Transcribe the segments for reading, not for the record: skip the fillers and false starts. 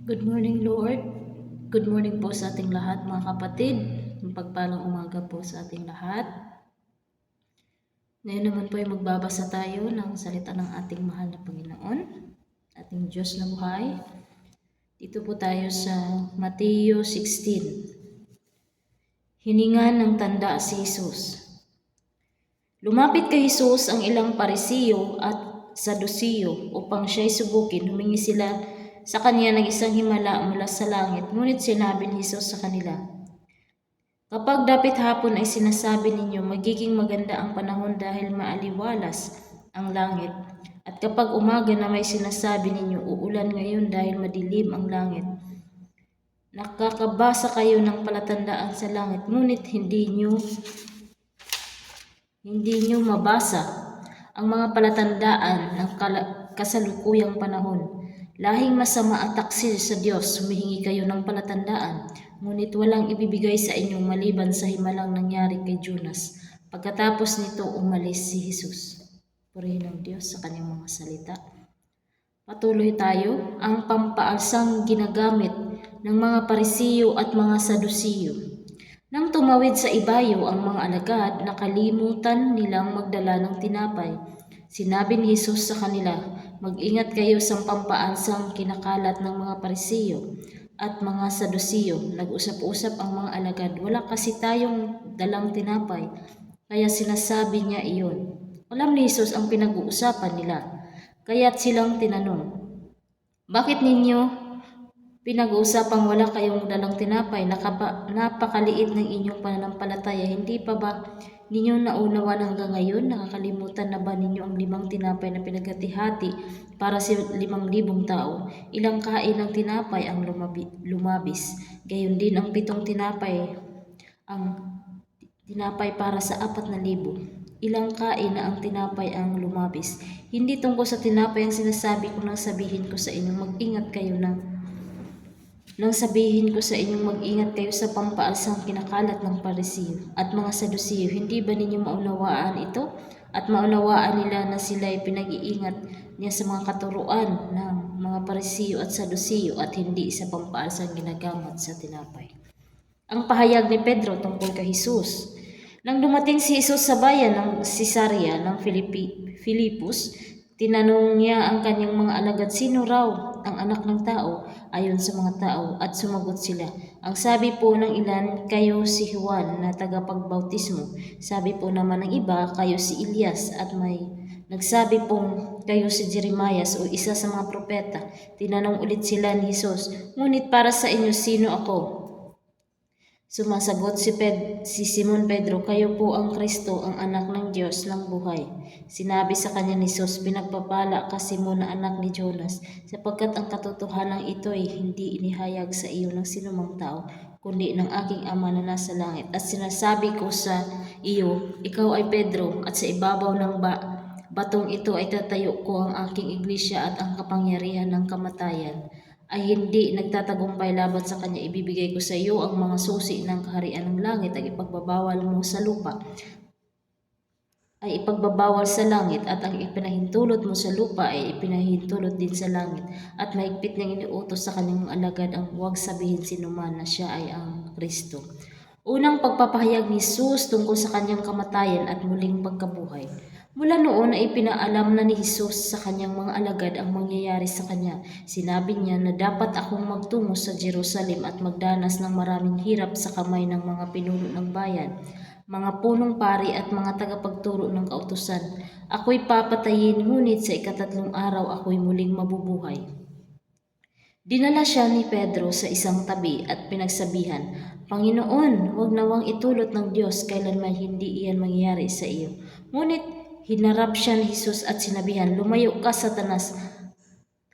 Good morning, Lord. Good morning po sa ating lahat, mga kapatid. Pagpalang umaga po sa ating lahat. Ngayon naman po ay magbabasa tayo ng salita ng ating mahal na Panginoon, ating Diyos na buhay. Dito po tayo sa Mateo 16. Hininga ng tanda si Jesus. Lumapit kay Jesus ang ilang Parisiyo at Sadusiyo upang siya'y subukin. Humingi sila sa kanya ng isang himala mula sa langit. Ngunit sinabi ni Jesus sa kanila, "Kapag dapit hapon ay sinasabi ninyo magiging maganda ang panahon dahil maaliwalas ang langit. At kapag umaga na may sinasabi ninyo uulan ngayon dahil madilim ang langit. Nakakabasa kayo ng palatandaan sa langit, ngunit hindi nyo mabasa ang mga palatandaan ng kasalukuyang panahon. Lahing masama at taksil sa Diyos, humihingi kayo ng palatandaan, ngunit walang ibibigay sa inyong maliban sa himalang nangyari kay Jonas." Pagkatapos nito, umalis si Jesus. Purihin ng Diyos sa kanyang mga salita. Patuloy tayo. Ang pampaalsang ginagamit ng mga Parisiyo at mga Sadusiyo. Nang tumawid sa ibayo ang mga alagad, nakalimutan nilang magdala ng tinapay. Sinabi ni Jesus sa kanila, "Mag-ingat kayo sa pampaansang kinakalat ng mga Parisiyo at mga Sadusiyo." Nag-usap-usap ang mga alagad, "Wala kasi tayong dalang tinapay." Kaya sinasabi niya iyon. Alam ni Jesus ang pinag-uusapan nila, kaya't silang tinanong, "Bakit ninyo pinag-uusapang wala kayong dalang tinapay? Napakaliit ng inyong pananampalataya. Hindi pa ba ninyo naunawan hanggang ngayon? Nakakalimutan na ba ninyo ang 5 tinapay na pinaghati-hati para sa 5,000 tao? Ilang kain ng tinapay ang lumabis? Gayon din ang 7 tinapay para sa 4,000. Ilang kain na ang tinapay ang lumabis? Hindi tungkol sa tinapay ang sinasabi ko nang sabihin ko sa inyong mag-ingat kayo sa pampaalsang kinakalat ng Parisiyo at mga Sadusiyo. Hindi ba ninyo maunawaan ito? At maunawaan nila na sila'y pinag-iingat niya sa mga katuruan ng mga Parisiyo at Sadusiyo at hindi sa pampaalsang ginagamit sa tinapay. Ang pahayag ni Pedro tungkol kay Jesus. Nang dumating si Jesus sa bayan ng Cesarea ng Filipos, tinanong niya ang kanyang mga alagad, "Sino raw ang anak ng tao ayon sa mga tao?" At sumagot sila, "Ang sabi po ng ilan, kayo si Juan na tagapagbautismo. Sabi po naman ng iba, kayo si Elias, at may nagsabi pong kayo si Jeremias o isa sa mga propeta." Tinanong ulit sila ni Jesus, "Ngunit para sa inyo, sino ako?" Sumasagot si Simon Pedro, "Kayo po ang Kristo, ang anak ng Diyos ng buhay." Sinabi sa kanya ni Jesus, "Pinagpapala ka, Simon, na anak ni Jonas, sapagkat ang katotohanan ito ay hindi inihayag sa iyo ng sinumang tao, kundi ng aking Ama na nasa langit. At sinasabi ko sa iyo, ikaw ay Pedro, at sa ibabaw ng batong ito ay tatayo ko ang aking iglesia, at ang kapangyarihan ng kamatayan ay hindi nagtatagumpay laban sa kanya. Ibibigay ko sa iyo ang mga susi ng kaharian ng langit. Ang ipagbabawal mo sa lupa ay ipagbabawal sa langit, at ang ipinahintulot mo sa lupa ay ipinahintulot din sa langit." At mahigpit niyang iniutos sa kanyang alagad ang huwag sabihin sinuman na siya ay ang Kristo. Unang pagpapahayag ni Jesus tungkol sa kanyang kamatayan at muling pagkabuhay. Mula noon ay pinaalam na ni Jesus sa kanyang mga alagad ang mangyayari sa kanya. Sinabi niya na dapat akong magtungo sa Jerusalem at magdanas ng maraming hirap sa kamay ng mga pinuno ng bayan, mga punong pari at mga tagapagturo ng kautusan. Ako'y papatayin, ngunit sa ika-3 araw ako'y muling mabubuhay. Dinala siya ni Pedro sa isang tabi at pinagsabihan, "Panginoon, huwag nawang itulot ng Diyos kailanman hindi iyan mangyayari sa iyo." Ngunit hinarap siya ni Jesus at sinabihan, "Lumayo ka, Satanas.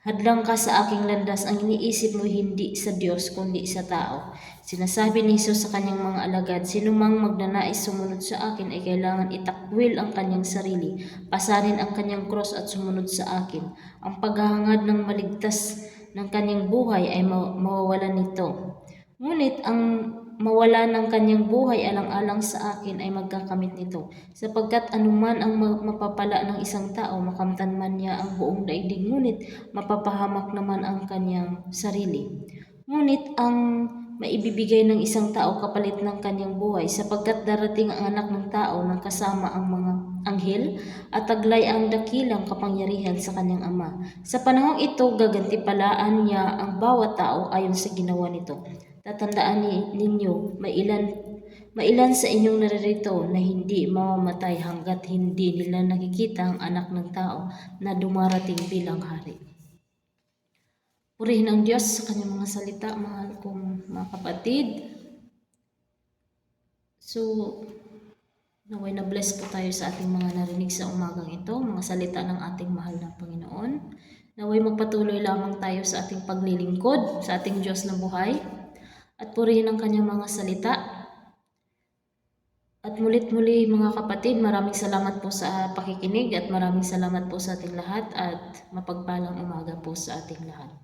Hadlang ka sa aking landas. Ang iniisip mo hindi sa Diyos kundi sa tao." Sinasabi ni Jesus sa kanyang mga alagad, "Sinumang magnanais sumunod sa akin ay kailangan itakwil ang kanyang sarili, pasanin ang kanyang cross at sumunod sa akin. Ang paghahangad ng maligtas ng kanyang buhay ay mawawalan nito. Ngunit ang mawala ng kanyang buhay alang-alang sa akin ay magkakamit nito. Sapagkat anuman ang mapapala ng isang tao, makamtan man niya ang buong daigdig, ngunit mapapahamak naman ang kanyang sarili. Ngunit ang maibibigay ng isang tao kapalit ng kanyang buhay, sapagkat darating ang anak ng tao nang kasama ang mga anghel at taglay ang dakilang kapangyarihan sa kanyang ama. Sa panahong ito, gagantipalaan niya ang bawat tao ayon sa ginawa nito. Tatandaan ninyo, mailan sa inyong naririto na hindi mamamatay hanggat hindi nila nakikita ang anak ng tao na dumarating bilang hari. Purihin ang Diyos sa kanyang mga salita, mahal kong mga kapatid. So, naway na bless po tayo sa ating mga narinig sa umagang ito, mga salita ng ating mahal na Panginoon. Naway magpatuloy lamang tayo sa ating paglilingkod sa ating Diyos na buhay at purihin ang kanyang mga salita. At mulit-muli mga kapatid, maraming salamat po sa pakikinig at maraming salamat po sa ating lahat at mapagpalang umaga po sa ating lahat.